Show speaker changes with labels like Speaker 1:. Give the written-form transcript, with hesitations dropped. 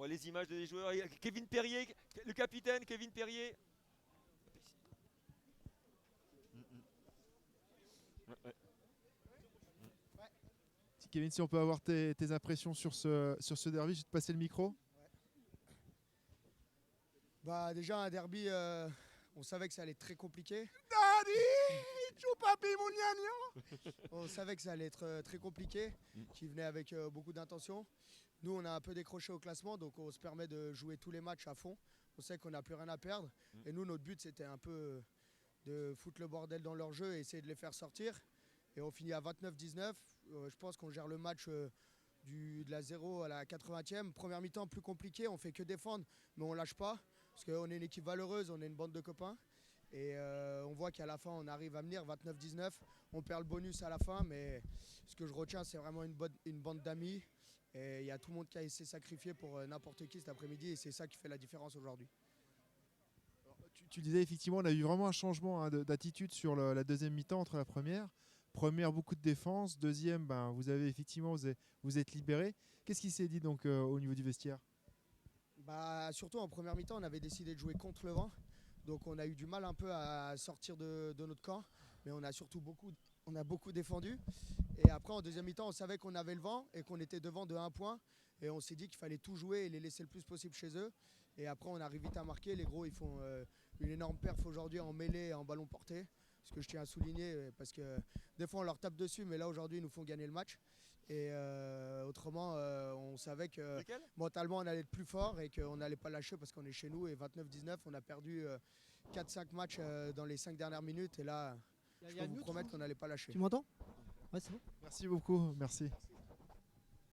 Speaker 1: voit les images des joueurs. Il y a Kevin Perrier, le capitaine Kevin Perrier. Mm, mm. Ouais, ouais.
Speaker 2: Kevin, si on peut avoir tes impressions sur ce derby, je vais te passer le micro.
Speaker 3: Bah déjà un derby, on savait que ça allait être très compliqué. On savait que ça allait être très compliqué, qui venait avec beaucoup d'intention. Nous, on a un peu décroché au classement, donc on se permet de jouer tous les matchs à fond. On sait qu'on n'a plus rien à perdre. Et nous, notre but, c'était un peu de foutre le bordel dans leur jeu et essayer de les faire sortir. Et on finit à 29-19. Je pense qu'on gère le match de la 0 à la 80e. Première mi-temps plus compliqué, on fait que défendre, mais on lâche pas. Parce qu'on est une équipe valeureuse, on est une bande de copains. Et on voit qu'à la fin, on arrive à venir 29-19. On perd le bonus à la fin, mais ce que je retiens, c'est vraiment une bande d'amis. Et il y a tout le monde qui a essayé de sacrifier pour n'importe qui cet après-midi. Et c'est ça qui fait la différence aujourd'hui.
Speaker 2: Tu disais effectivement, on a eu vraiment un changement d'attitude sur la deuxième mi-temps entre la première. Première, beaucoup de défense. Deuxième, ben, vous avez effectivement, vous êtes libéré. Qu'est-ce qui s'est dit donc au niveau du vestiaire?
Speaker 3: Bah, surtout en première mi-temps, on avait décidé de jouer contre le vent. Donc on a eu du mal un peu à sortir de notre camp. Mais on a beaucoup défendu. Et après, en deuxième mi-temps, on savait qu'on avait le vent et qu'on était devant de 1 point. Et on s'est dit qu'il fallait tout jouer et les laisser le plus possible chez eux. Et après, on arrive vite à marquer. Les gros, ils font une énorme perf aujourd'hui en mêlée et en ballon porté. Ce que je tiens à souligner parce que des fois, on leur tape dessus. Mais là, aujourd'hui, ils nous font gagner le match. Et autrement, on savait que
Speaker 1: Lesquels?
Speaker 3: mentalement, on allait être plus fort et qu'on n'allait pas lâcher parce qu'on est chez nous. Et 29-19, on a perdu 4-5 matchs dans les 5 dernières minutes. Et là, je peux vous promettre qu'on n'allait pas lâcher.
Speaker 4: Tu m'entends? Ouais, c'est bon.
Speaker 2: Merci beaucoup, merci.